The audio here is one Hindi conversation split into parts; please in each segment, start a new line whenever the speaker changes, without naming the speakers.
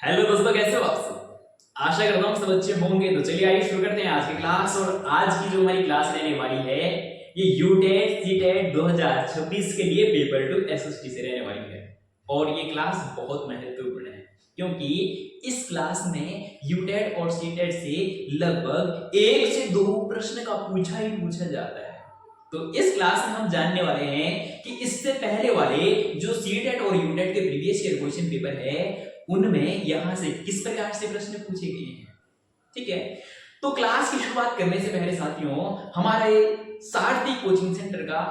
हेलो दोस्तों, कैसे हो आप सब। आशा करता हूँ सब अच्छे होंगे। तो चलिए आइए शुरू करते हैं आज की क्लास। और आज की जो हमारी क्लास रहने वाली है ये यूटेट सीटेट 2026 के लिए पेपर टू एसएसटी से रहने वाली है। और ये क्लास बहुत महत्वपूर्ण है क्योंकि इस क्लास में यूटेट और सीटेट से लगभग 1 से 2 प्रश्न का पूछा ही पूछा जाता है। तो इस क्लास में हम जानने वाले हैं कि इससे पहले वाले जो सीटेट और यूटेट के प्रीवियस ईयर क्वेश्चन पेपर है उनमें यहां से किस प्रकार से प्रश्न पूछे गए हैं। ठीक है, तो क्लास की शुरुआत करने से पहले साथियों हमारे सारथी कोचिंग सेंटर का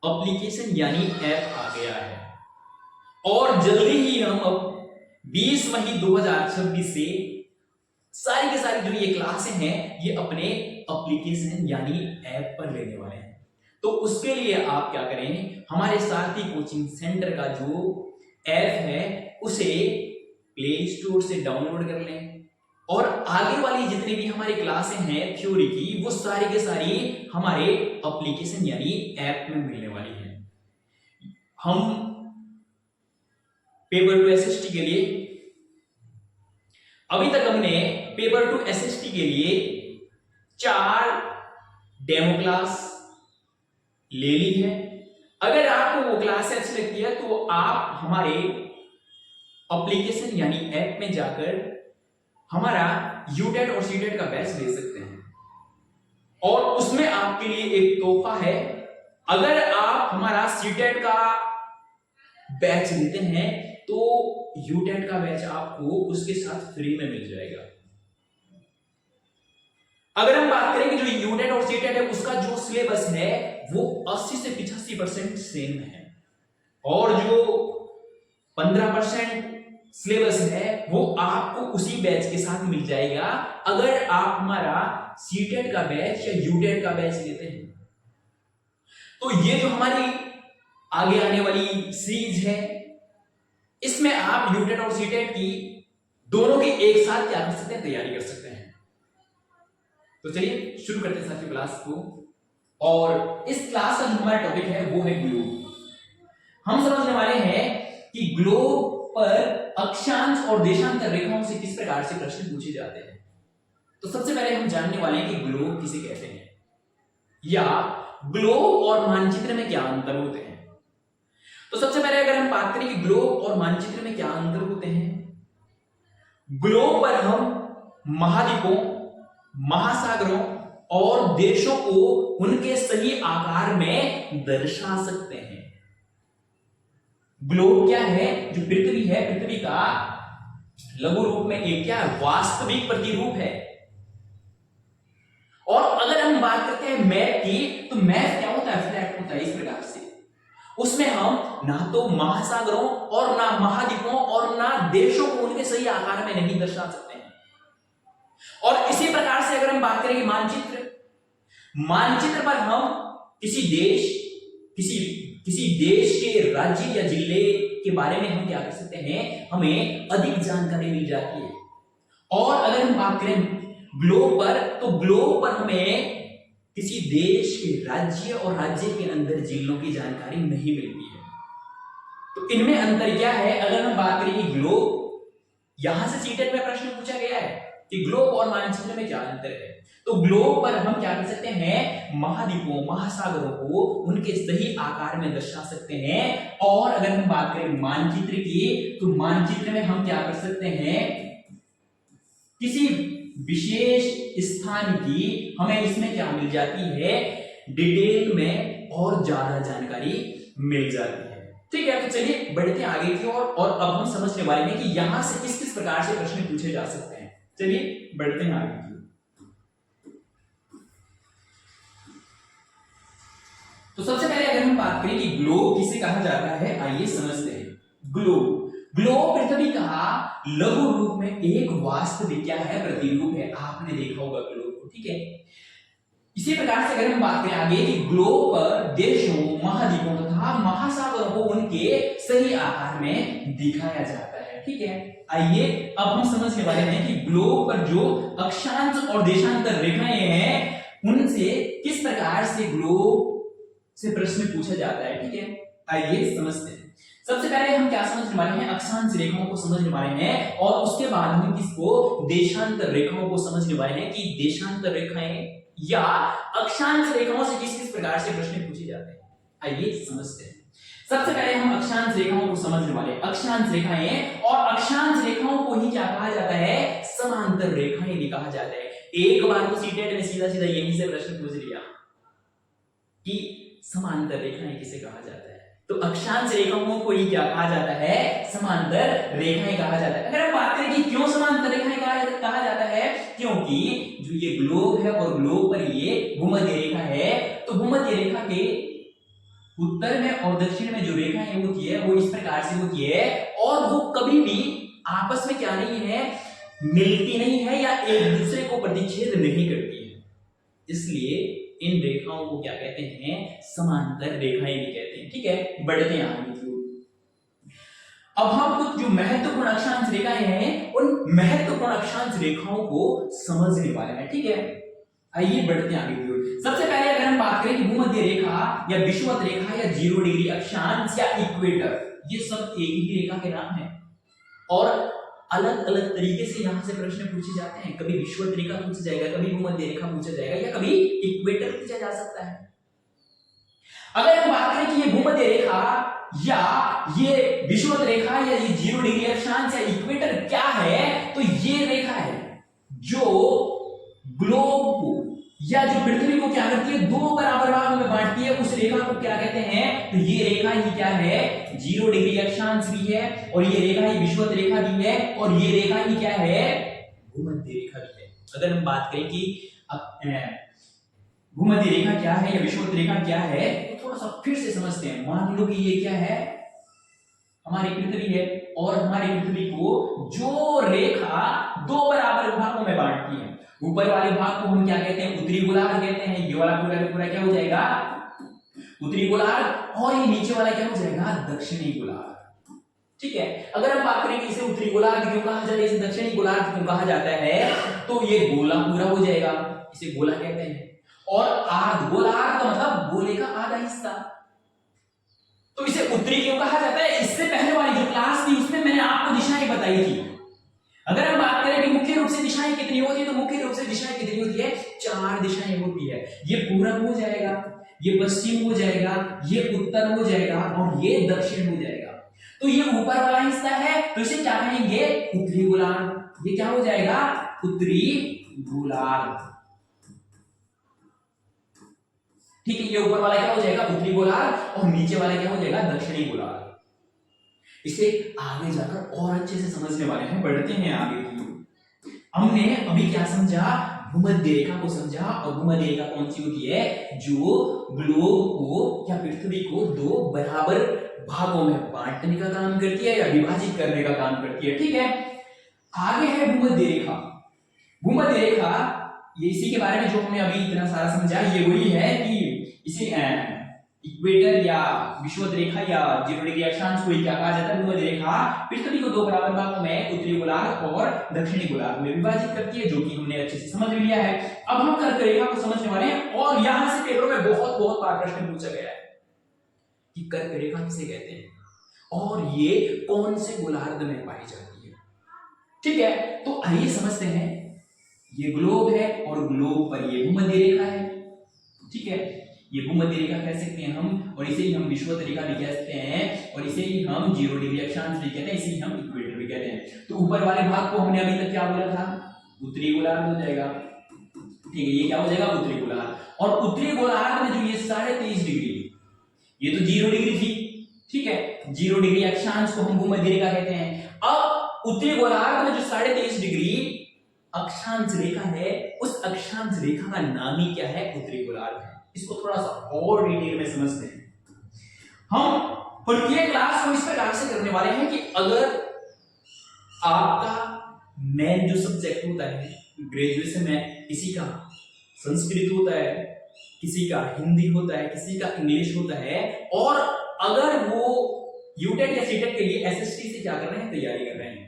एप्लीकेशन यानी ऐप आ गया है और जल्दी ही हम अब 20 मई 2026 से सारी की सारी जो ये क्लासें हैं ये अपने एप्लीकेशन यानी ऐप पर लेने वाले हैं। तो उसके लिए आप क्या करें, हमारे सारथी कोचिंग सेंटर का जो ऐप है उसे प्ले स्टोर से डाउनलोड कर लें और आगे वाली जितनी भी हमारी क्लासें हैं थ्योरी की वो सारी के सारी हमारे एप्लीकेशन यानी ऐप में मिलने वाली है। हम पेपर टू एसएसटी के लिए अभी तक हमने पेपर टू एसएसटी के लिए 4 डेमो क्लास ले ली है। अगर आपको वो क्लास अच्छी लगती है तो आप हमारे एप्लीकेशन यानी ऐप में जाकर हमारा यूटेट और सीटेट का बैच ले सकते हैं और उसमें आपके लिए एक तोहफा है। अगर आप हमारा सीटेट का बैच लेते हैं तो यूटेट का बैच आपको उसके साथ फ्री में मिल जाएगा। अगर हम बात करें कि जो यूटेट और सीटेट है उसका जो सिलेबस है वो 80 से 85% सेम है और जो 15% सिलेबस है वो आपको उसी बैच के साथ मिल जाएगा अगर आप हमारा सीटेट का बैच या यूटेट का बैच लेते हैं। तो ये जो हमारी आगे आने वाली सीरीज है इसमें आप यूटेट और सीटेट की दोनों की एक साथ क्या कर सकते हैं, तैयारी कर सकते हैं। तो चलिए शुरू करते हैं साथियों क्लास को। और इस क्लास का जो हमारा टॉपिक है वो है ग्लोब। हम समझने वाले हैं कि ग्लोब पर अक्षांश और देशांतर रेखाओं से किस प्रकार से प्रश्न पूछे जाते हैं। तो सबसे पहले हम जानने वाले हैं कि ग्लोब किसे कहते हैं या ग्लोब और मानचित्र में क्या अंतर होते हैं। तो सबसे पहले अगर हम बात करें कि ग्लोब और मानचित्र में क्या अंतर होते हैं, ग्लोब पर हम महाद्वीपों, महासागरों और देशों को उनके सही आकार में दर्शा सकते हैं। ग्लोब क्या है, जो पृथ्वी है, पृथ्वी का लघु रूप में एक क्या वास्तविक प्रतिरूप है। और अगर हम बात करते हैं मैप की तो मैप क्या होता है, फ्लैट होता है इस प्रकार से। उसमें हम ना तो महासागरों और ना महाद्वीपों और ना देशों को उनके सही आकार में नहीं दर्शा सकते हैं। और इसी प्रकार से अगर हम बात करें मानचित्र, मानचित्र पर हम किसी देश के राज्य या जिले के बारे में हम क्या कर सकते हैं, हमें अधिक जानकारी मिल जाती है। और अगर हम बात करें ग्लोब पर तो ग्लोब पर हमें किसी देश के राज्य और राज्य के अंदर जिलों की जानकारी नहीं मिलती है। तो इनमें अंतर क्या है, अगर हम बात करें कि ग्लोब, यहां से सीटेट में प्रश्न पूछा गया है कि ग्लोब और मानचित्र में क्या अंतर है। तो ग्लोब पर हम क्या कर सकते हैं, महाद्वीपों, महासागरों को उनके सही आकार में दर्शा सकते हैं। और अगर हम बात करें मानचित्र की तो मानचित्र में हम क्या कर सकते हैं, किसी विशेष स्थान की हमें इसमें क्या मिल जाती है, डिटेल में और ज्यादा जानकारी मिल जाती है। ठीक है, तो चलिए बढ़ते हैं आगे की ओर और अब हम समझने वाले हैं कि यहां से किस किस प्रकार से प्रश्न पूछे जा सकते हैं। चलिए बढ़ते हैं आगे की। तो सबसे पहले अगर हम बात करें कि ग्लोब किसे कहा जाता है, आइए समझते हैं। ग्लोब पृथ्वी का लघु रूप में एक वास्तविक क्या है, प्रतिरूप है। आपने देखा होगा ग्लोब को, ठीक है। इसी प्रकार से अगर हम बात करें आगे कि ग्लोब पर देशों, महाद्वीपों तथा महासागरों को उनके सही आकार में दिखाया जाता है। ठीक है, आइए अब हम समझने वाले हैं कि ग्लोब पर जो अक्षांश और देशांतर रेखाएं हैं उनसे किस प्रकार से ग्लोब से प्रश्न पूछा जाता है। ठीक है, आइए समझते हैं। सबसे पहले हम क्या समझने वाले हैं, अक्षांश रेखाओं को समझने वाले हैं और उसके बाद हम किसको, देशांतर रेखाओं को समझने वाले हैं कि देशांतर रेखाएं या अक्षांश रेखाओं से किस किस प्रकार से प्रश्न पूछे जाते हैं। आइए समझते हैं। सबसे पहले हम अक्षांश रेखाओं को समझने वाले हैं। अक्षांश रेखाएं, और अक्षांश रेखाओं को ही क्या कहा जाता है, समांतर रेखाएं भी कहा जाता है। एक बार तो सीटेट में सीधा सीधा यहीं से प्रश्न पूछ लिया कि समांतर रेखाएं किसे कहा जाता है, तो अक्षांश रेखाओं को ही क्या कहा जाता है, समांतर रेखाएं कहा जाता है। अगर हम बात करें कि क्यों समांतर रेखाएं कहा जाता है, क्योंकि जो ये ग्लोब है और ग्लोब पर ये भूमध्य रेखा है, तो भूमध्य रेखा के उत्तर में और दक्षिण में जो रेखाएं होती है वो इस प्रकार से होती है, और वो कभी भी आपस में क्या नहीं है, मिलती नहीं है या एक दूसरे को प्रतिच्छेद नहीं करती है। इसलिए इन रेखाओं को क्या कहते हैं, समांतर रेखाएं भी कहते हैं। ठीक है, बढ़ते हैं आगे। अब हम कुछ जो महत्वपूर्ण अक्षांश रेखाएं हैं उन महत्वपूर्ण अक्षांश रेखाओं को समझने वाले हैं। ठीक है, आइए बढ़ते हैं आगे। सबसे पहले अगर हम बात करें कि भूमध्य रेखा या विषुवत रेखा या 0 डिग्री अक्षांश या इक्वेटर, ये सब एक ही रेखा के नाम है और अलग अलग तरीके से यहां से प्रश्न पूछे जाते हैं। कभी विषुवत रेखा पूछा जाएगा, कभी भूमध्य रेखा पूछा जाएगा, या कभी इक्वेटर पूछा जा सकता है। अगर हम बात करें कि ये भूमध्य रेखा या ये विषुवत रेखा या ये 0 डिग्री अक्षांश या इक्वेटर क्या है, तो ये रेखा है जो ग्लोब को या जो पृथ्वी को क्या करती है, दो बराबर भागों में बांटती है। उस रेखा को क्या कहते हैं, तो ये रेखा ही क्या है, 0 डिग्री अक्षांश भी है, और ये रेखा ही विषुवत रेखा भी है, और ये रेखा ही क्या है, भूमध्य रेखा भी है। अगर हम बात करें कि भूमध्य रेखा क्या है या विषुवत रेखा क्या है, तो थोड़ा सा फिर से समझते हैं। मान लो कि ये क्या है, हमारी पृथ्वी है, और हमारी पृथ्वी को जो रेखा दो बराबर भागों में बांटती है, ऊपर वाले भाग को हम क्या कहते हैं, उत्तरी गोलार्ध कहते हैं। ये वाला पूरा का पूरा क्या हो जाएगा, उत्तरी गोलार्ध, और ये नीचे वाला क्या हो जाएगा, दक्षिणी गोलार्ध। ठीक है, अगर हम बात करें कि इसे उत्तरी गोलार्ध क्यों कहा जाता है, इसे दक्षिणी गोलार्ध क्यों कहा जाता है, तो ये गोला पूरा हो जाएगा, इसे गोला कहते हैं। और आर्ध, गोलार्ध का मतलब गोले का आधा हिस्सा, तो इसे उत्तरी क्यों कहा जाता है। इससे पहले वाली जो क्लास थी उसमें मैंने आपको दिशाएं बताई थी। अगर हम बात करें कि मुख्य रूप से दिशाएं कितनी होती है, तो मुख्य रूप से दिशाएं कितनी होती है, 4 दिशाएं होती है। ये पूरब हो जाएगा, ये पश्चिम हो जाएगा, ये उत्तर हो जाएगा, और ये दक्षिण हो जाएगा। तो ये ऊपर वाला हिस्सा है, तो इसे क्या कहेंगे, उत्तरी गोलार्ध। ये क्या हो जाएगा, उत्तरी गोलार्ध। ठीक है, ये ऊपर वाला क्या हो जाएगा, उत्तरी गोलार्ध, और नीचे वाला क्या हो जाएगा, दक्षिणी गोलार्ध। इसे आगे जाकर और अच्छे से समझने वाले हैं, बढ़ते हैं आगे। हमने अभी क्या समझा, भूमध्य रेखा को समझा, और भूमध्य रेखा कौन सी होती है, जो ग्लोब को या पृथ्वी को दो बराबर भागों में बांटने का काम करती है या विभाजित करने का काम करती है। ठीक है, आगे है भूमध्य रेखा। भूमध्य रेखा, ये इसी के बारे में जो हमने अभी इतना सारा समझा, ये वही है कि इसे इक्वेटर या विषुवत रेखा या 0 डिग्री अक्षांश को क्या कहा जाता है, भूमध्य रेखा पृथ्वी को दो बराबर भागों में उत्तरी गोलार्ध और दक्षिणी गोलार्ध में विभाजित करती है, जो कि हमने अच्छे से समझ लिया है। अब हम कर्क रेखा को समझने वाले हैं, और यहां से पेपरों में बहुत बहुत बार प्रश्न पूछा गया है कि कर्क रेखा किसे कहते हैं और ये कौन से गोलार्ध में पाई जाती है। ठीक है, तो आइए समझते हैं। ये ग्लोब है और ग्लोब पर ये भूमध्य रेखा है। ठीक है, ये भूमध्य रेखा कह सकते हैं हम, और इसे ही हम विषुवत रेखा भी कह सकते हैं, और इसे ही हम 0 डिग्री अक्षांश भी कहते हैं, इसे ही हम इक्वेटर भी कहते हैं। तो ऊपर वाले भाग को हमने अभी तक क्या बोला था, उत्तरी गोलार्ध हो जाएगा। ठीक है, ये क्या हो जाएगा, उत्तरी गोलार्ध। और उत्तरी गोलार्ध में जो ये 23.5 डिग्री, ये तो 0 डिग्री थी। ठीक है, 0 डिग्री अक्षांश को हम भूमध्य रेखा कहते हैं। अब उत्तरी गोलार्ध में जो 23.5 डिग्री अक्षांश रेखा है, उस अक्षांश रेखा का नाम ही क्या है, उत्तरी गोलार्ध है। इसको थोड़ा सा और डिटेल में समझते हैं। हम प्रत्येक क्लास को इस प्रकार से करने वाले हैं कि अगर आपका मेन जो सब्जेक्ट होता है ग्रेजुएशन में, किसी का संस्कृत होता है, किसी का हिंदी होता है, किसी का इंग्लिश होता है, और अगर वो यूटेट या सीटेट के लिए एसएसटी से क्या कर रहे हैं, तैयारी कर रहे हैं,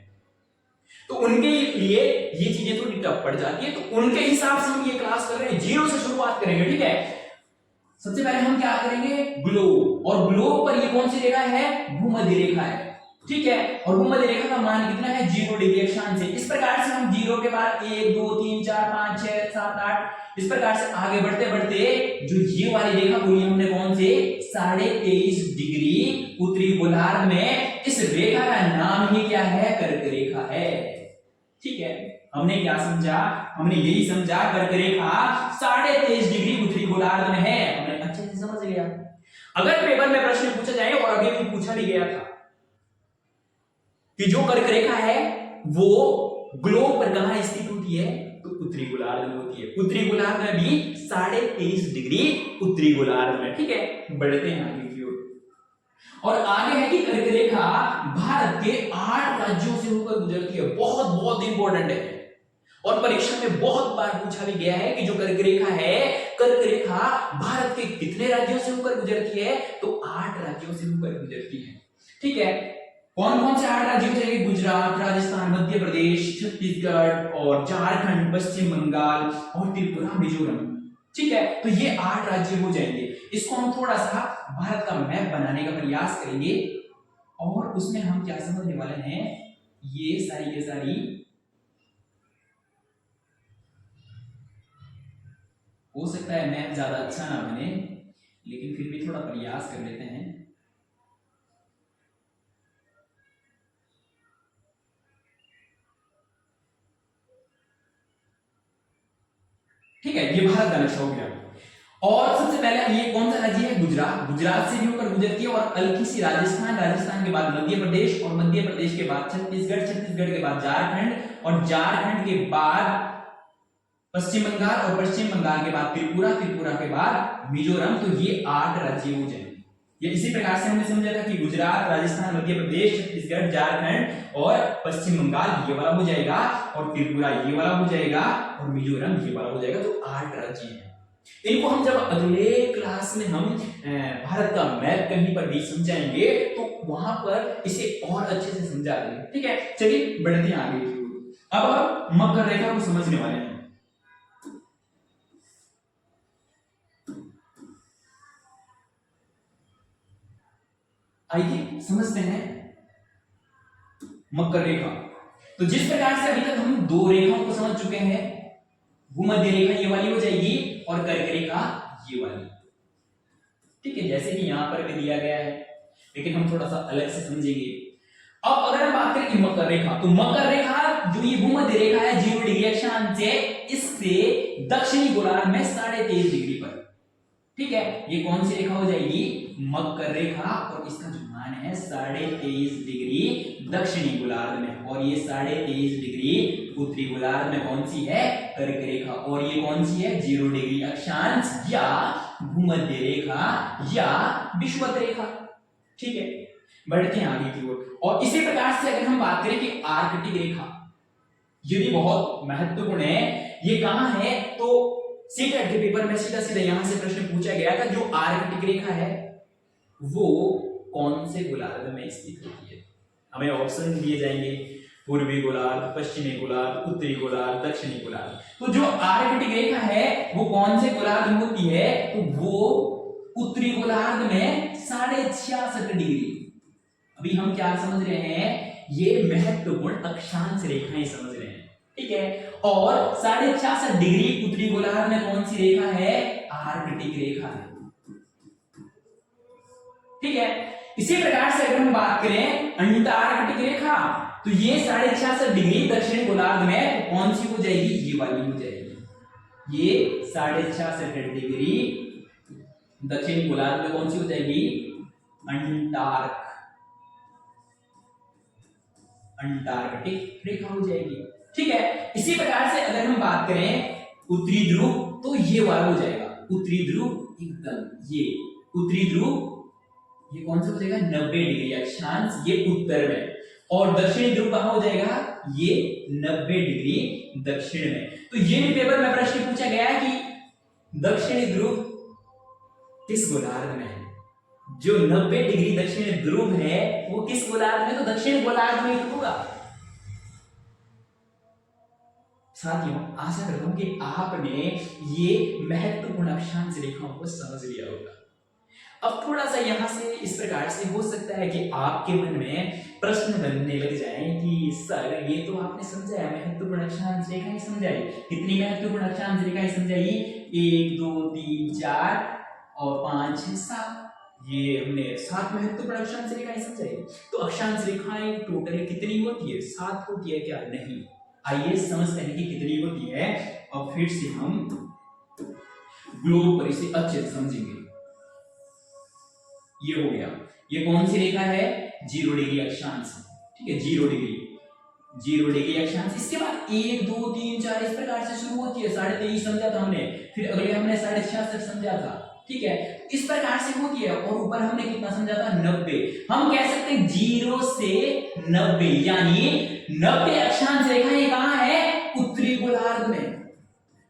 तो उनके लिए ये चीजें थोड़ी टफ पड़ जाती है। तो उनके हिसाब से हम ये क्लास कर रहे हैं, 0 से शुरुआत करेंगे। ठीक है,
सबसे पहले हम क्या करेंगे, ग्लोब, और ग्लोब पर ये कौन सी रेखा है, भूमध्य रेखा है, ठीक है। और भूमध्य रेखा का मान कितना है, 0 डिग्री अक्षांश से। इस प्रकार से हम 0 के बाद 1 2 3 4 5 6 7 8 इस प्रकार से आगे बढ़ते बढ़ते जो ये वाली रेखा बोली हमने कौन से, 23.5 डिग्री उत्तरी गोलार्ध में, इस रेखा का नाम ही क्या है, कर्क रेखा है, ठीक है। हमने क्या समझा, हमने यही समझा कर्क रेखा 23.5 डिग्री उत्तरी गोलार्ध में है, हमने अच्छे से समझ लिया। अगर पेपर में प्रश्न पूछा जाए, और अभी भी पूछा भी गया था कि जो कर्क रेखा है वो ग्लोब पर कहां स्थित होती है, तो उत्तरी गोलार्ध में होती है। उत्तरी गोलार्ध में भी 23.5 डिग्री उत्तरी गोलार्ध में, ठीक है। बढ़ते हैं आगे की ओर, और आगे है कि कर्क रेखा भारत के 8 राज्यों से होकर गुजरती है। बहुत बहुत इंपॉर्टेंट है, और परीक्षा में बहुत बार पूछा भी गया है कि जो कर्क रेखा है, कर्क रेखा भारत के कितने राज्यों से होकर गुजरती है, तो 8 राज्यों से होकर गुजरती है, ठीक है। कौन कौन से 8 राज्य हो जाएंगे, गुजरात, राजस्थान, मध्य प्रदेश, छत्तीसगढ़ और झारखंड, पश्चिम बंगाल और त्रिपुरा, मिजोरम, ठीक है। तो ये 8 राज्य हो जाएंगे। इसको हम थोड़ा सा भारत का मैप बनाने का प्रयास करेंगे, और उसमें हम क्या समझने वाले हैं, ये सारी के सारी, हो सकता है मैप ज्यादा अच्छा ना बने, लेकिन फिर भी थोड़ा प्रयास कर लेते हैं। ठीक है, ये भारत का नक्शा हो गया। और सबसे पहले ये कौन सा राज्य है, गुजरात, गुजरात से भी होकर गुजरती है, और हल्की सी राजस्थान, राजस्थान के बाद मध्य प्रदेश, और मध्य प्रदेश के बाद छत्तीसगढ़, छत्तीसगढ़ के बाद झारखंड, और झारखंड के बाद पश्चिम बंगाल, और पश्चिम बंगाल के बाद त्रिपुरा, त्रिपुरा के बाद मिजोरम। तो ये 8 राज्य हो जाएंगे। ये इसी प्रकार से हमने समझा था कि गुजरात, राजस्थान, मध्य प्रदेश, छत्तीसगढ़, झारखंड और पश्चिम बंगाल ये वाला हो जाएगा, और त्रिपुरा ये वाला हो जाएगा, और मिजोरम ये वाला हो जाएगा। तो 8 राज्य हैं। इनको हम जब अगले क्लास में हम भारत का मैप कहीं पर भी समझाएंगे, तो वहां पर इसे और अच्छे से समझा देंगे, ठीक है। चलिए बढ़ते हैं आगे की ओर। अब हम मकर रेखा को समझने वाले हैं। आइए समझते हैं मकर रेखा। तो जिस प्रकार से अभी तक हम 2 रेखाओं को समझ चुके हैं, भूमध्य रेखा ये वाली हो जाएगी, और कर्क रेखा ये वाली, ठीक है, जैसे कि यहां पर भी दिया गया है, लेकिन हम थोड़ा सा अलग से समझेंगे। अब अगर हम बात करें कि मकर रेखा, तो मकर रेखा जो ये भूमध्य रेखा है 0 डिग्री अक्षांश से, इससे दक्षिणी गोलार्ध में 23.5 डिग्री पर, ठीक है। ये कौन सी रेखा हो जाएगी, मकर रेखा, और इसका जो मान है 23.5 डिग्री दक्षिणी गोलार्ध में, और ये 23.5 डिग्री उत्तरी गोलार्ध में कौन सी है, कर्क रेखा। और ये कौन सी है, 0 डिग्री अक्षांश या भूमध्य रेखा या विषुवत रेखा, ठीक है। बढ़ते हैं आगे की ओर, और इसी प्रकार से अगर हम बात करें कि आर्कटिक रेखा, ये भी बहुत महत्वपूर्ण है। ये कहां है, तो सीटेट के पेपर में सीधा सीधा यहां से प्रश्न पूछा गया था, जो आर्कटिक रेखा है वो कौन से गोलार्ध में स्थित होती है। हमें ऑप्शन दिए जाएंगे, पूर्वी गोलार्ध, पश्चिमी गोलार्ध, उत्तरी गोलार्ध, दक्षिणी गोलार्ध। तो जो आर्कटिक रेखा है वो कौन से गोलार्ध में होती है, तो वो उत्तरी गोलार्ध में 66.5 डिग्री। अभी हम क्या समझ रहे हैं, ये महत्वपूर्ण अक्षांश रेखाएं समझ रहे हैं, ठीक है। और 66.5 डिग्री उत्तरी गोलार्ध में कौन सी रेखा है, आर्कटिक रेखा है, ठीक है। इसी प्रकार से अगर हम बात करें अंटार्कटिक रेखा, तो ये 66.5 डिग्री दक्षिणी गोलार्ध में कौन सी हो जाएगी, ये वाली हो जाएगी। ये 66.5 डिग्री दक्षिणी गोलार्ध में कौन सी हो जाएगी, अंटार्कटिक रेखा हो जाएगी, ठीक है। इसी प्रकार से अगर हम बात करें उत्तरी ध्रुव, तो ये वाला हो जाएगा उत्तरी ध्रुव, एकदम ये उत्तरी ध्रुव, ये कौन सा हो जाएगा, 90 डिग्री अक्षांश, ये उत्तर में, और दक्षिणी ध्रुव कहां हो जाएगा, ये 90 डिग्री दक्षिण में। तो ये भी पेपर में प्रश्न पूछा गया है कि दक्षिणी ध्रुव किस गोलार्ध में है। जो 90 डिग्री दक्षिणी ध्रुव है वो किस गोलार्ध में, तो दक्षिण गोलार्ध में होगा।
साथियों आशा करता हूं कि आपने ये महत्वपूर्ण अक्षांश रेखाओं को समझ लिया होगा। अब थोड़ा सा यहाँ से इस प्रकार से हो सकता है कि आपके मन में प्रश्न बनने लग जाए कि सर ये तो आपने समझाया, महत्वपूर्ण अक्षांश रेखाएं समझाई, कितनी महत्वपूर्ण अक्षांश रेखाएं समझाई, 1 2 3 4 और 5 6 7, ये हमने 7 महत्वपूर्ण अक्षांश रेखाएं समझाई। तो अक्षांश रेखाएं टोटल कितनी होती है? 7 होती है क्या? नहीं। आइए समझते हैं कि कितनी होती है और फिर से हम ग्लोब पर इसे अच्छे से समझेंगे। ये हो गया, ये कौन सी रेखा है? 0 डिग्री अक्षांश, ठीक है, 0 डिग्री अक्षांश। इसके बाद 1 2 3 4 इस प्रकार से शुरू होती है। 23.5 समझा था हमने, फिर अगले हमने 66.5 समझा था, ठीक है, इस प्रकार से होती है। और ऊपर हमने कितना समझा था? 90। हम कह सकते हैं 0 से 90 यानी 90 अक्षांश रेखाएं कहां है? उत्तरी गोलार्ध में।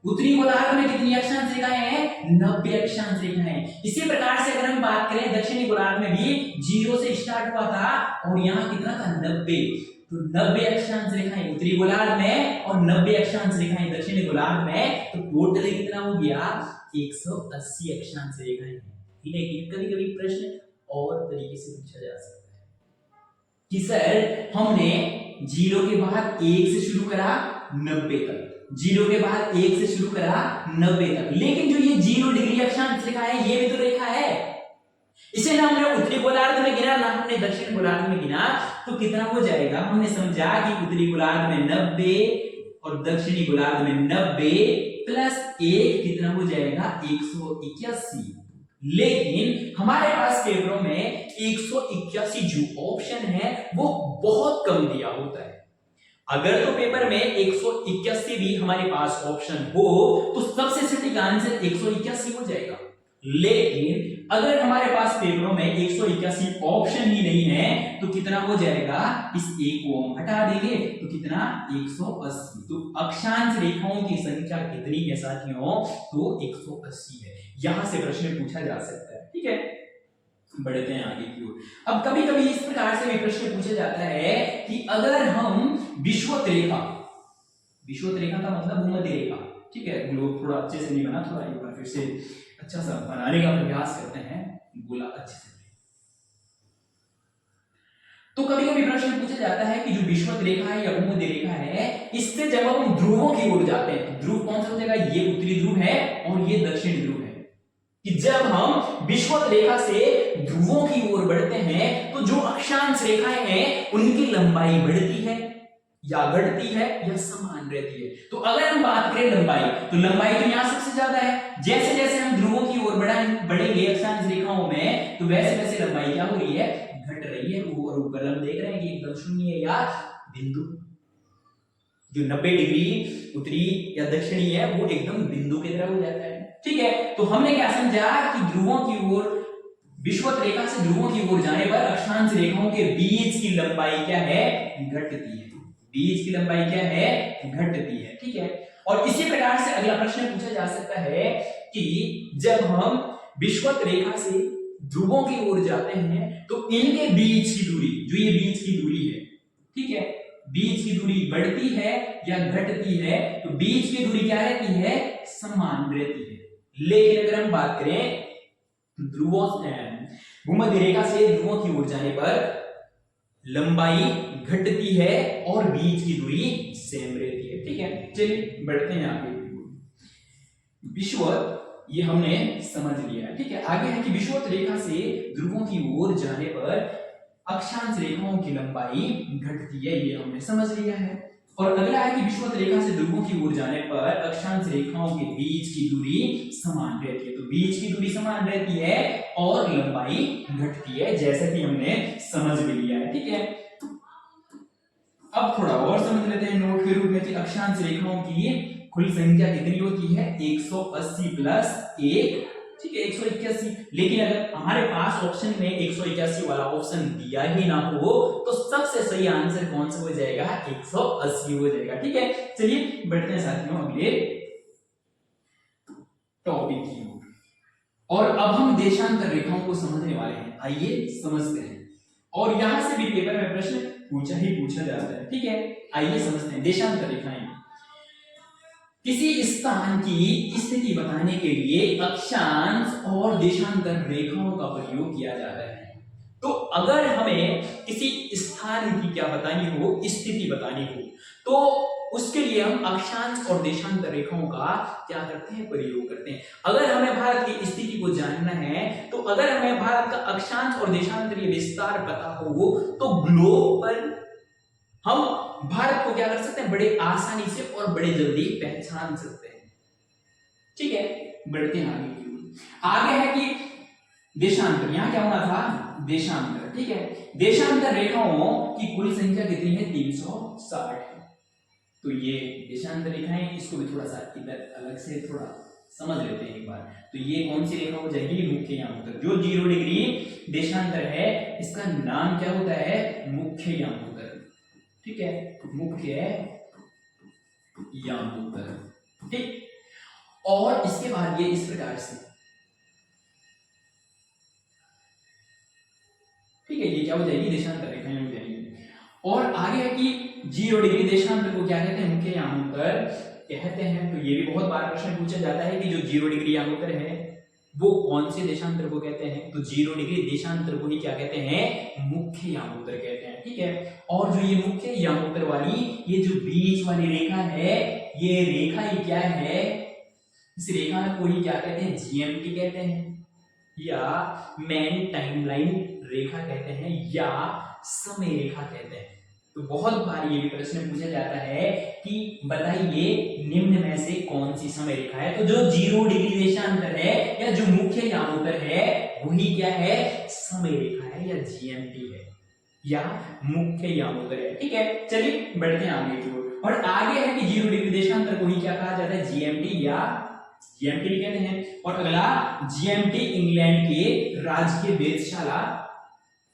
उत्तरी गोलार्ध में कितनी अक्षांश रेखाएं हैं? 90 अक्षांश रेखाएं। इसी प्रकार से अगर हम बात करें दक्षिणी गोलार्ध में भी 0 से स्टार्ट हुआ था और यहाँ कितना था? 90। तो 90 अक्षांश रेखाएं उत्तरी गोलार्ध में और 90 अक्षांश रेखाएं दक्षिणी गोलार्ध में, तो टोटल कितना हो गया? 180 अक्षांश रेखाएं। लेकिन कभी कभी प्रश्न और तरीके से पूछा जा सकता है कि सर हमने 0 के बाद 1 से शुरू करा 90 तक, 0 के बाद 1 से शुरू करा 90 तक, लेकिन जो ये 0 डिग्री अक्षांश रेखा है ये भी तो रेखा है। इसे ना हमने उत्तरी गोलार्ध में गिना ना हमने दक्षिण गोलार्ध में गिना, तो कितना हो जाएगा? हमने समझा कि उत्तरी गोलार्ध में 90 और दक्षिणी गोलार्ध में 90 प्लस 1 कितना हो जाएगा? 181। लेकिन हमारे पास पेपरों में 181 जो ऑप्शन है वो बहुत कम दिया होता है। अगर तो पेपर में 181 भी हमारे पास ऑप्शन हो तो सबसे सटीक आंसर 181 हो जाएगा। लेकिन अगर हमारे पास पेपरों में 181 ऑप्शन ही नहीं है तो कितना हो जाएगा? इस एक को हम हटा देंगे तो कितना? 180। तो अक्षांश रेखाओं की संख्या कितनी है साथियों? तो 180 है। यहां से प्रश्न पूछा जा सकता है, ठीक है। बढ़ते हैं आगे की ओर। अब कभी कभी इस प्रकार से भी प्रश्न पूछा जाता है कि अगर हम विषुवत रेखा का मतलब भूमध्य रेखा, ठीक है, ग्लोब थोड़ा अच्छे से नहीं बना, थोड़ा एक बार फिर से अच्छा सा बनाने का प्रयास करते हैं, गोला अच्छे से। तो कभी कभी प्रश्न पूछा जाता है कि जो विषुवत रेखा है या भूमध्य रेखा है, इससे जब हम ध्रुवों की ओर जाते हैं, ध्रुव कौन सा हो जाएगा? ये उत्तरी ध्रुव है और ये दक्षिणी ध्रुव है, कि जब हम विषुवत रेखा से ध्रुवों की ओर बढ़ते हैं तो जो अक्षांश रेखाएं हैं उनकी लंबाई बढ़ती है या घटती है या समान रहती है। तो अगर हम बात करें लंबाई, तो लंबाई तो यहां सबसे ज्यादा है। जैसे जैसे हम ध्रुवों की ओर बढ़ेंगे अक्षांश रेखाओं में, तो वैसे वैसे लंबाई क्या हो रही है? घट रही है। और ऊपर हम देख रहे हैं कि एकदम शून्य या बिंदु, जो 90 डिग्री उत्तरी या दक्षिणी है वो एकदम बिंदु की तरह हो जाता है, ठीक है। तो हमने क्या समझा कि ध्रुवों की ओर, विषुवत रेखा से ध्रुवों की ओर जाने पर अक्षांश रेखाओं के बीच की लंबाई क्या है? घटती है। बीच की लंबाई क्या है? घटती है, ठीक है। और इसी प्रकार से अगला प्रश्न पूछा जा सकता है कि जब हम विषुवत रेखा से ध्रुवों की ओर जाते हैं तो इनके बीच की दूरी, जो ये बीच की दूरी है, ठीक है, बीच की दूरी बढ़ती है या घटती है? तो बीच की दूरी क्या रहती है? समान रहती है। लेकिन अगर हम बात करें ध्रुवों भूमध्य रेखा से ध्रुवों की ओर जाने पर लंबाई घटती है और बीच की दूरी सेम रहती है, ठीक है। चलिए बढ़ते हैं आगे। विषुवत ये हमने समझ लिया है, ठीक है। आगे है कि विषुवत रेखा से ध्रुवों की ओर जाने पर अक्षांश रेखाओं की लंबाई घटती है, ये हमने समझ लिया है। और अगला है कि विषुवत रेखा से ध्रुवों की ओर जाने पर अक्षांश रेखाओं के बीच की दूरी समान रहती है। तो बीच की दूरी समान रहती है और लंबाई घटती है, जैसा कि हमने समझ भी लिया है, ठीक है। अब थोड़ा और समझ लेते हैं नोट के रूप में कि अक्षांश रेखाओं की कुल संख्या कितनी होती है? 180 प्लस 1, ठीक है, 181। लेकिन अगर हमारे पास ऑप्शन में 181 वाला ऑप्शन दिया ही ना हो तो सबसे सही आंसर कौन सा हो जाएगा? 180 हो जाएगा, ठीक है। चलिए बढ़ते हैं साथियों अगले टॉपिक की ओर। और अब हम देशांतर रेखाओं को समझने वाले हैं, आइए समझते हैं। और यहां से भी पेपर में प्रश्न पूछा जाता है, ठीक है। आइए समझते हैं देशांतर रेखाएं।
किसी स्थान की स्थिति बताने के लिए अक्षांश और देशांतर रेखाओं का प्रयोग किया जाता है। तो अगर हमें किसी स्थान की क्या बतानी हो, स्थिति बतानी हो, तो उसके लिए हम अक्षांश और देशांतर रेखाओं का क्या करते हैं, प्रयोग करते हैं। अगर हमें भारत की स्थिति को जानना है, तो अगर हमें भारत का अक्षांश और देशांतरीय विस्तार पता हो, तो ग्लोब पर हम भारत को क्या कर सकते हैं, बड़े आसानी से और बड़े जल्दी पहचान सकते हैं। ठीक है, बढ़ते हैं आगे की ओर। आगे है कि देशांतर, यहां क्या होना था, देशांतर। ठीक है, देशांतर रेखाओं की कुल संख्या कितनी है, 360 है। तो ये देशांतर रेखाएं, इसको भी थोड़ा सा इधर अलग से थोड़ा समझ लेते हैं एक बार। तो ये कौन सी रेखा हो जाएगी, मुख्य यामोत्तर। जो 0 डिग्री देशांतर है, इसका नाम क्या होता है, मुख्य यामोत्तर। ठीक है, मुख्य यामोत्तर। ठीक, और इसके बाद ये इस प्रकार से, ठीक है, ये क्या हो जाएगी, देशांतर रेखाएं हो जाएंगी। और आगे है कि 0 डिग्री देशांतर को क्या कहते हैं, मुख्य यामोत्तर कहते हैं। तो ये भी बहुत बार प्रश्न पूछा जाता है कि जो 0 डिग्री यामोत्तर है वो कौन से देशांतर को कहते हैं। तो 0 डिग्री देशांतर को ही क्या कहते हैं, मुख्य यामोत्तर कहते हैं। ठीक है, और जो ये मुख्य यामोत्तर वाली ये जो बीच वाली रेखा है, ये रेखा ही क्या है, इस रेखा को ही क्या कहते हैं, जीएमटी कहते हैं, या मेन टाइमलाइन रेखा कहते हैं, या समय रेखा कहते हैं। तो बहुत बार ये भी प्रश्न पूछा जाता है कि बताइए निम्न में से कौन सी समय रेखा है। तो जो 0 डिग्री देशांतर है या जो मुख्य यामोत्तर है वही क्या है, समय रेखा है, या जीएमटी है, या मुख्य यामोत्तर है। ठीक है, चलिए बढ़ते हैं आगे की ओर। और आगे है कि 0 डिग्री देशांतर को ही क्या कहा जाता है, जीएमटी, या जीएमटी भी कहते हैं। और अगला, जीएमटी इंग्लैंड के राजकीय वेधशाला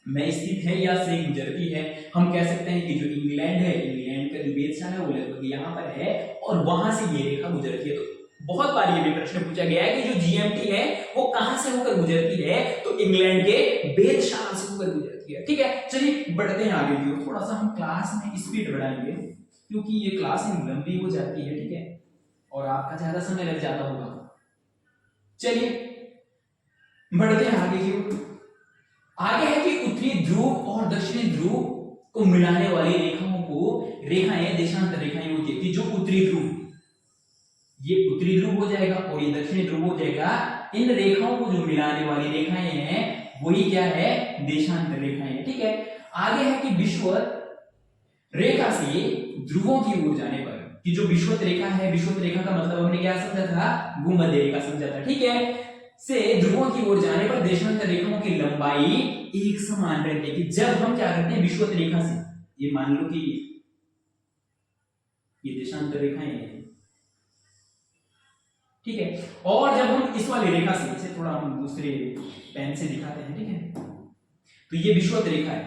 में स्थित है या से गुजरती है। हम कह सकते हैं कि जो इंग्लैंड है, इंग्लैंड का जो वेधशाला है वो लगभग यहाँ पर है, और वहां से ये रेखा गुजरती है। तो बहुत बार ये भी प्रश्न पूछा गया है कि जो जीएमटी है वो कहां से होकर गुजरती है, तो इंग्लैंड के वेधशाला से होकर गुजरती है। ठीक है, चलिए बढ़ते हैं आगे की ओर। थोड़ा सा हम क्लास में स्पीड बढ़ाएंगे क्योंकि ये क्लास लंबी हो जाती है। ठीक है, और आपका ज्यादा समय लग जाता होगा। चलिए बढ़ते हैं आगे की ओर। आगे है कि उत्तरी ध्रुव और दक्षिणी ध्रुव को मिलाने वाली रेखाओं को रेखाएं देशांतर रेखाएं होती है। जो उत्तरी ध्रुव, ये उत्तरी ध्रुव हो जाएगा और ये दक्षिणी ध्रुव हो जाएगा। इन रेखाओं को जो मिलाने वाली रेखाएं हैं वही क्या है, देशांतर रेखाएं। ठीक है, आगे है कि विषुवत रेखा से ध्रुवों की ओर जाने पर, कि जो विषुवत रेखा है, विषुवत रेखा का मतलब हमने क्या समझा था, भूमध्य रेखा समझा था। ठीक है, से ध्रुवों की ओर जाने पर देशांतर रेखाओं की लंबाई एक समान रहती है। कि जब हम क्या करते हैं, विषुवत रेखा से, ये मान लो कि ये देशांतर रेखाएं हैं, ठीक है, और जब हम इस वाली रेखा से, इसे थोड़ा हम दूसरे पेन से दिखाते हैं। ठीक है, तो ये विषुवत रेखा है,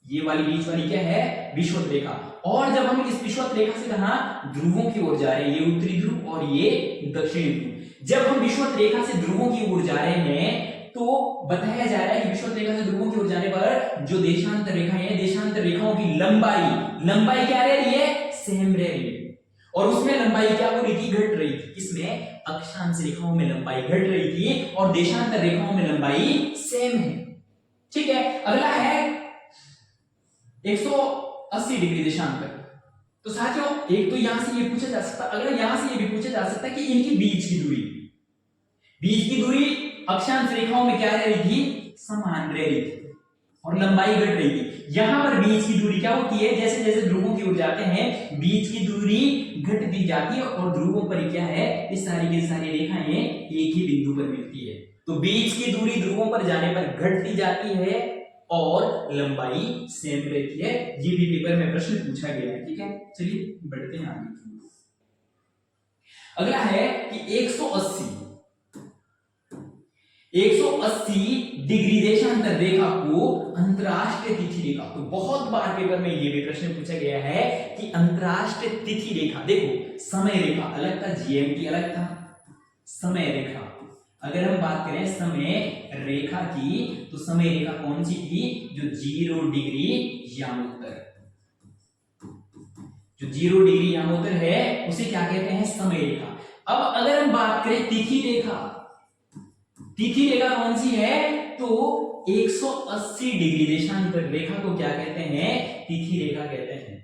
ये वाली बीच वाली क्या है, विषुवत रेखा। और जब हम इस विषुवत रेखा से कहां, ध्रुवों की ओर जा रहे हैं, ये उत्तरी ध्रुव और ये दक्षिणी ध्रुव। जब हम विषुवत रेखा से ध्रुवों की ओर जा रहे हैं तो बताया जा रहा है कि विषुवत रेखा से ध्रुवों की ओर जाने पर जो देशांतर रेखाएं हैं, देशांतर रेखाओं की लंबाई क्या रह रही है, सेम रह रही है। और उसमें लंबाई क्या हो रही थी, घट रही थी। इसमें अक्षांश रेखाओं में लंबाई घट रही थी और देशांतर रेखाओं में लंबाई सेम है। ठीक है, अगला है 180 डिग्री देशांतर। तो साथियों, एक तो यहां से ये पूछा जा सकता, अगला यहां से ये भी पूछा जा सकता है कि इनकी बीच की दूरी अक्षांश रेखाओं में क्या रह रही थी, समान रह रही थी और लंबाई घट रही थी। यहां पर बीच की दूरी क्या होती है, जैसे जैसे ध्रुवों की ओर जाते हैं बीच की दूरी घटती जाती है और ध्रुवों पर क्या है, इस सारी की सारी रेखाएं एक ही बिंदु पर मिलती है। तो बीच की दूरी ध्रुवों पर जाने पर घटती जाती है और लंबाई सेम रहती है। ये भी पेपर में प्रश्न पूछा गया है। ठीक है, चलिए बढ़ते हैं आगे। अगला है कि 180 डिग्री देशांतर रेखा को अंतरराष्ट्रीय तिथि रेखा। तो बहुत बार पेपर में ये भी प्रश्न पूछा गया है कि अंतरराष्ट्रीय तिथि रेखा, देखो समय रेखा अलग था, जीएमटी अलग था, समय रेखा। अगर हम बात करें समय रेखा की, तो समय रेखा कौन सी थी, जो 0 डिग्री यामोत्तर, जो 0 डिग्री यहां उत्तर है उसे क्या कहते हैं, समय रेखा। अब अगर हम बात करें तिथि रेखा, तिथि रेखा कौन सी है, तो 180 डिग्री देशांतर रेखा को क्या कहते हैं, तिथि रेखा कहते हैं।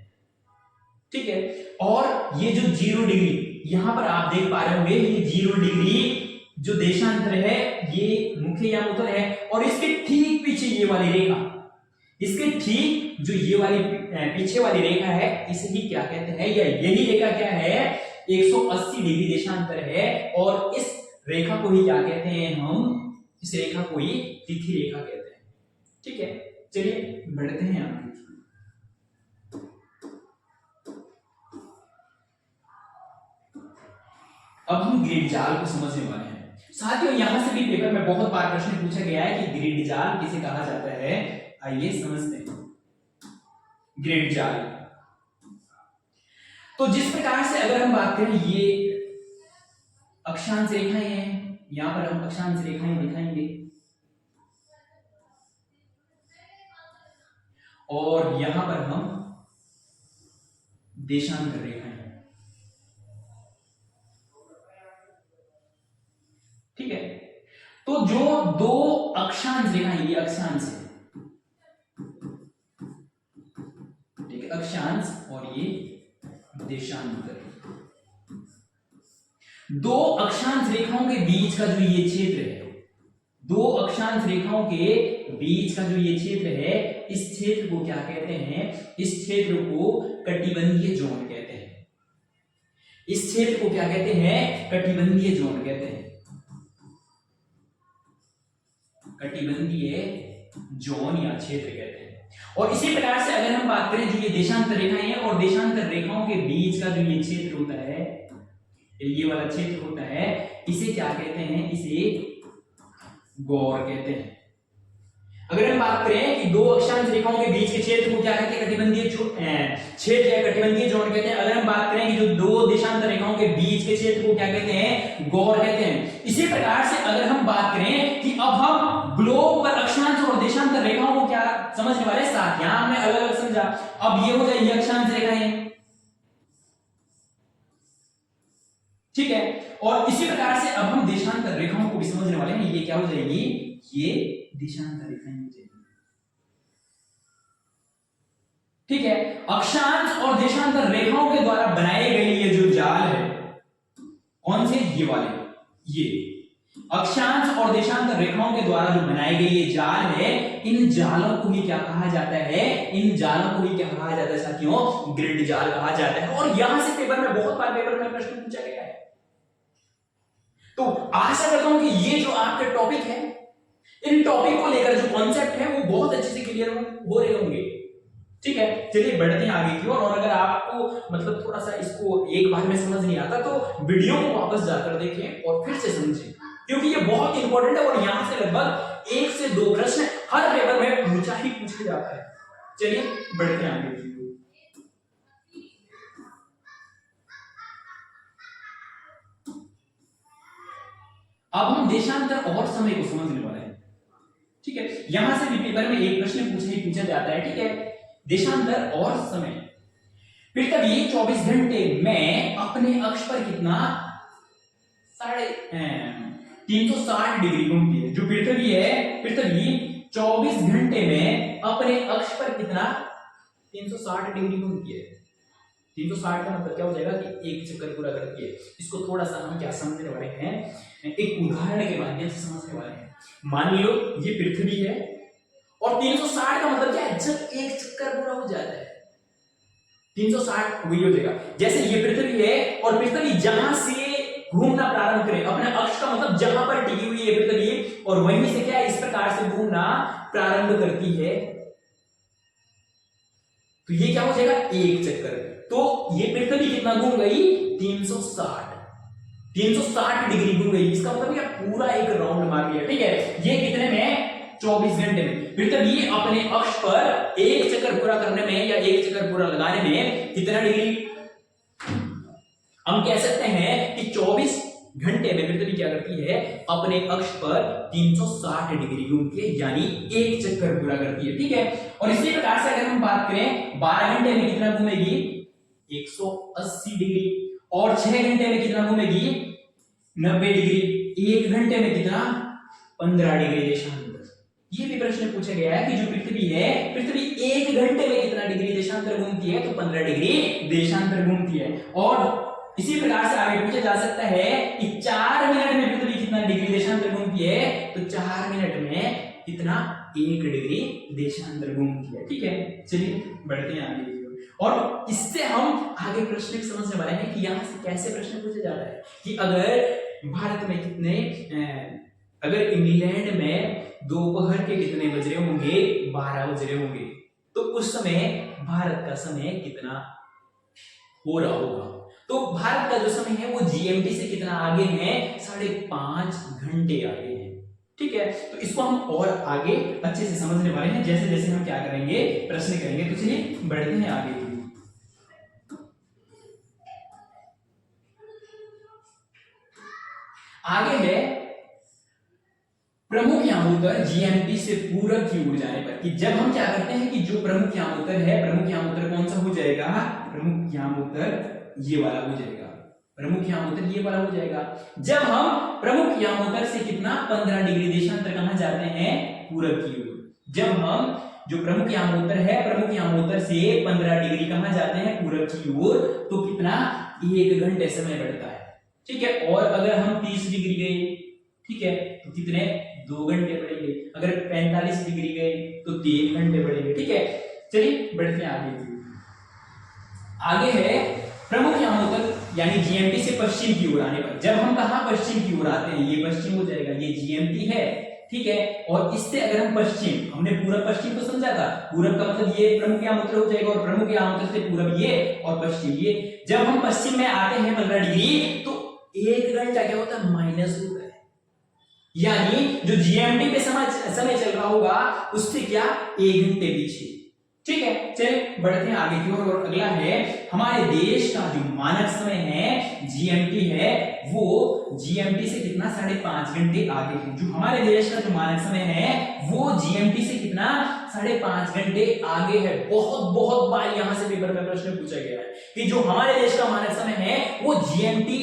ठीक है, और ये जो 0 डिग्री यहां पर आप देख पा रहे होंगे, ये 0 डिग्री जो देशांतर है ये मुख्य या उत्तर है, और इसके ठीक पीछे ये वाली रेखा, इसके ठीक जो ये वाली पीछे वाली रेखा है इसे ही क्या कहते हैं, या यही रेखा क्या है, 180 डिग्री देशांतर है, और इस रेखा को ही क्या कहते हैं हम, इस रेखा को ही तिथि रेखा कहते हैं। ठीक है, चलिए बढ़ते हैं आगे। अब हम ग्रिड जाल को समझने वाले हैं। साथियों यहां से भी पेपर में बहुत बार प्रश्न पूछा गया है कि ग्रिड जाल किसे कहा जाता है, आइए समझते हैं। ग्रिड जाल, तो जिस प्रकार से अगर हम बात करें, ये अक्षांश रेखाएं हैं, यहां पर हम अक्षांश रेखाएं दिखाएंगे, और यहां पर हम देशांतर रेखाएं, ठीक है। तो जो दो अक्षांश रेखाएं, ये अक्षांश है, ठीक है, अक्षांश, और ये देशांतर, दो अक्षांश रेखाओं के बीच का जो ये क्षेत्र है, दो अक्षांश रेखाओं के बीच का जो ये क्षेत्र है, इस क्षेत्र को क्या कहते हैं, इस क्षेत्र को कटिबंधीय जोन कहते हैं। इस क्षेत्र को क्या कहते हैं, कटिबंधीय जोन कहते हैं, कटिबंधीय जोन या क्षेत्र कहते हैं। और इसी प्रकार से अगर हम बात करें, जो ये देशांतर रेखाएं हैं और देशांतर रेखाओं के बीच का जो ये क्षेत्र होता है, ये वाला क्षेत्र होता है, इसे क्या कहते हैं, इसे गौर कहते हैं। अगर हम बात करें कि दो अक्षांश रेखाओं के बीच के क्षेत्र को क्या कहते हैं, कटिबंधीय क्षेत्र या कटिबंधीय जोन कहते हैं। अगर हम बात करें कि जो दो देशांतर रेखाओं के बीच के क्षेत्र को क्या कहते हैं, गौर कहते हैं। इसी प्रकार से अगर हम बात करें कि अब हम ग्लोब पर अक्षांश और देशांतर रेखाओं को क्या समझने वाले, साथ यहां हमने अलग अलग समझा। अब ये हो जाए ये अक्षांश रेखाएं, ठीक है, और इसी प्रकार से अब हम देशांतर रेखाओं को भी समझने वाले हैं। ये क्या हो जाएगी, ये देशांतर रेखाएं हो जाएगी, ठीक है। अक्षांश और देशांतर रेखाओं के द्वारा बनाए गए ये जो जाल है, कौन से, ये वाले, ये अक्षांश और देशांतर रेखाओं के द्वारा जो बनाए गए ये जाल है, इन जालों को ही क्या कहा जाता है, इन जालों को ही क्या कहा जाता है साथियों, ग्रिड जाल कहा जाता है। और यहां से पेपर में बहुत बार पेपर में प्रश्न पूछा गया है। तो आशा करता हूं कि ये जो आपके टॉपिक है, इन टॉपिक को लेकर जो कॉन्सेप्ट है वो बहुत अच्छे से क्लियर हो रहे होंगे, ठीक है। चलिए बढ़ते हैं आगे की ओर। और अगर आपको मतलब थोड़ा सा इसको एक बार में समझ नहीं आता तो वीडियो को वापस जाकर देखें और फिर से समझें, क्योंकि ये बहुत इंपॉर्टेंट है और यहां से लगभग 1 से 2 प्रश्न हर पेपर में पूछा ही पूछा जाता है। चलिए बढ़ते हैं आगे। अब हम देशांतर और समय को समझने वाले हैं, ठीक है। यहां से भी पेपर में एक प्रश्न पूछा जाता है, ठीक है, देशांतर और समय। पृथ्वी 24 घंटे में अपने अक्ष पर कितना 360 डिग्री घूमती है। जो पृथ्वी है, पृथ्वी 24 घंटे में अपने अक्ष पर कितना 360 डिग्री घूमती है। 360 का मतलब क्या हो जाएगा कि एक चक्कर पूरा करती है। इसको थोड़ा सा हम क्या समझने वाले हैं, एक उदाहरण के माध्यम से समझने वाले हैं। मान लो ये पृथ्वी है और 360 का मतलब क्या है, जब एक चक्कर पूरा हो जाता है 360 वही हो जाएगा। जैसे ये पृथ्वी है और पृथ्वी जहां से घूमना प्रारंभ करे, अपने अक्ष का मतलब जहां पर टिकी हुई है पृथ्वी, और वहीं से क्या है, इस प्रकार से घूमना प्रारंभ करती है, तो ये क्या हो जाएगा, एक चक्कर। तो ये पृथ्वी कितना घूम गई, 360 डिग्री घूम गई। इसका मतलब क्या, पूरा एक राउंड मार लिया, ठीक है। ये कितने में, 24 घंटे में। पृथ्वी अपने अक्ष पर एक चक्कर पूरा करने में या एक चक्कर पूरा लगाने में कितना डिग्री, हम कह सकते हैं कि 24 घंटे में पृथ्वी क्या करती है, अपने अक्ष पर 360 डिग्री घूमती है, यानी एक चक्कर पूरा करती है, ठीक है। और इसी प्रकार से अगर हम बात करें 12 घंटे में कितना घूमेगी, 180 डिग्री, और 6 घंटे में कितना घूमेगी 90 डिग्री, 1 घंटे में कितना 15 डिग्री देशांतर। ये भी प्रश्न पूछा गया है कि जो पृथ्वी है, पृथ्वी 1 घंटे में कितना डिग्री देशांतर घूमती है, तो 15 डिग्री देशांतर घूमती है। और इसी प्रकार से आगे पूछा जा सकता है कि 4 मिनट में पृथ्वी कितना डिग्री देशांतर घूमती है, तो 4 मिनट में कितना 1 डिग्री देशांतर घूमती है। ठीक है, चलिए बढ़ते हैं आगे। और इससे हम आगे प्रश्न को समझने वाले हैं कि यहाँ से कैसे प्रश्न पूछा जाता है कि अगर भारत में कितने अगर इंग्लैंड में दोपहर के कितने बज रहे होंगे, 12 बज रहे होंगे, तो उस समय भारत का समय कितना हो रहा होगा। तो भारत का जो समय है वो जीएमटी से कितना आगे है, 5.5 घंटे आगे है। ठीक है, तो इसको हम और आगे अच्छे से समझने वाले हैं जैसे जैसे हम क्या करेंगे, प्रश्न करेंगे। तो चलिए बढ़ते हैं आगे। आगे है प्रमुख यामोत्तर जीएमटी से पूरब की ओर जाने पर, कि जब हम क्या करते हैं कि जो प्रमुख यामोत्तर है, प्रमुख यामोत्तर कौन सा हो जाएगा, प्रमुख यामोत्तर ये वाला हो जाएगा, प्रमुख यामोत्तर ये वाला हो जाएगा। जब हम प्रमुख यामोत्तर से कितना 15 डिग्री देशांतर कहां जाते हैं, पूरब की ओर। जब हम जो प्रमुख यामोत्तर है, प्रमुख यामोत्तर से 15 डिग्री कहां जाते हैं, पूरब की ओर, तो कितना 1 घंटे समय बढ़ता है। ठीक है, और अगर हम 30 डिग्री गए, ठीक है, तो कितने 2 घंटे बढ़ेंगे। अगर 45 डिग्री गए तो 3 घंटे बढ़ेंगे। ठीक है, चलिए बढ़ते हैं आगे। आगे है प्रमुख यामोत्तर यानी जीएमटी से पश्चिम की ओर आने पर। जब हम कहां पश्चिम की ओर आते हैं, ये पश्चिम हो जाएगा, ये जीएमटी है। ठीक है, और इससे अगर हम पश्चिम, हमने पूरब पश्चिम को समझा था, पूरब का मतलब ये प्रमुख यामोत्तर हो जाएगा, और प्रमुख यामोत्तर से पूरब ये और पश्चिम ये। जब हम पश्चिम में आते हैं 15 डिग्री, तो 1 घंटा क्या होता है, माइनस होता है, यानी जो जीएमटी पे समय चल रहा होगा उससे क्या 1 घंटे पीछे। ठीक है, चलिए बढ़ते हैं आगे की ओर। और अगला है हमारे देश का जो मानक समय है जीएमटी है, वो जीएमटी से कितना 5.5 घंटे आगे है। जो हमारे देश का जो मानक समय है वो जीएमटी से कितना 5.5 घंटे आगे है। बहुत बहुत बार यहां से पेपर में प्रश्न पूछा गया है कि जो हमारे देश का मानक समय है वो जीएमटी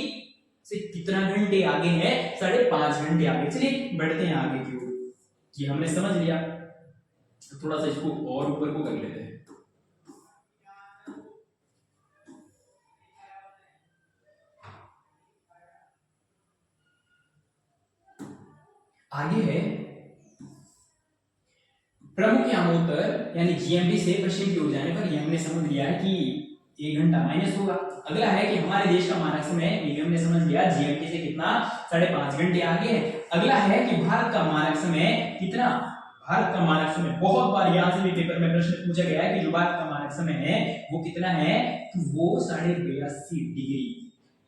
से कितना घंटे आगे है, 5.5 घंटे आगे। चलिए बढ़ते हैं आगे की ओर। ये हमने समझ लिया, तो थोड़ा सा इसको और ऊपर को कर लेते हैं। आगे है प्रमुख यामोत्तर यानी जीएमटी से पश्चिम की ओर जाने पर, ये हमने समझ लिया है कि 1 घंटा माइनस होगा। अगला है कि हमारे देश का मानक समय, ये हमने समझ लिया जीएमटी से कितना 5.5 घंटे आगे है। अगला है कि भारत का मानक समय कितना, भारत का मानक समय बहुत बार यहां से भी पेपर में प्रश्न पूछा गया है कि जो भारत का मानक समय है वो कितना है, तो वो 82.5 डिग्री,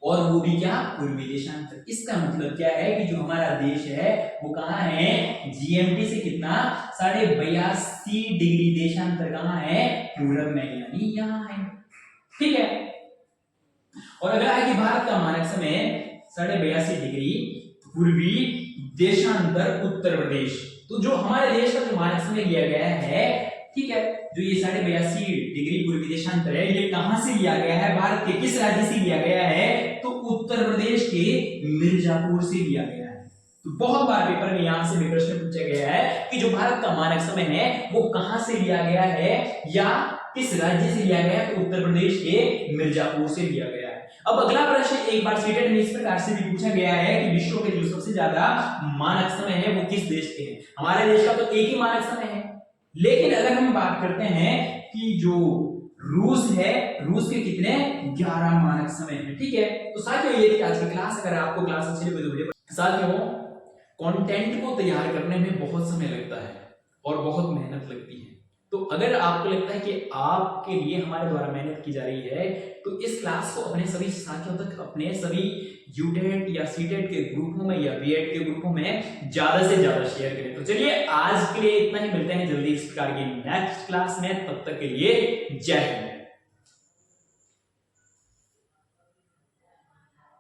और वो भी क्या, पूर्वी देशांतर। इसका मतलब क्या है कि जो हमारा देश है वो कहां है, जीएमटी से कितना 82.5 डिग्री देशांतर कहां है, पूरब में, यानी यहां है। ठीक है, और अगला है कि भारत का मानक समय 82.5 डिग्री पूर्वी देशांतर उत्तर प्रदेश। तो जो हमारे देश का जो मानक समय लिया गया है, ठीक है, जो ये 82.5 डिग्री पूर्वी देशांतर है, ये कहां से लिया गया है, भारत के किस राज्य से लिया गया है, तो उत्तर प्रदेश के मिर्जापुर से लिया गया है। तो बहुत बार पेपर में यहां से भी प्रश्न पूछा गया है कि जो भारत का मानक समय है वो कहां से लिया गया है या किस राज्य से लिया गया है, तो उत्तर प्रदेश के मिर्जापुर से लिया गया है। अब अगला प्रश्न एक बार सीटेट में इस प्रकार से भी पूछा गया है कि विश्व के जो सबसे ज्यादा मानक समय है वो किस देश के हैं। हमारे देश का तो एक ही मानक समय है, लेकिन अगर हम बात करते हैं कि जो रूस है, रूस के कितने 11 मानक समय है। ठीक है, तो साथियों ये थी आज की क्लास। अगर आपको क्लास अच्छी लगी तो वीडियो, साथियों कंटेंट को तैयार करने में बहुत समय लगता है और बहुत मेहनत लगती है। तो अगर आपको लगता है कि आपके लिए हमारे द्वारा मेहनत की जा रही है, तो इस क्लास को अपने सभी साथियों तक, अपने सभी यूटेट या सीटेट के ग्रुपों में या बीएड के ग्रुपों में ज्यादा से ज्यादा शेयर करें। तो चलिए आज के लिए इतना ही, मिलते हैं जल्दी इस प्रकार की नेक्स्ट क्लास में, तब तक के लिए जय हिंद।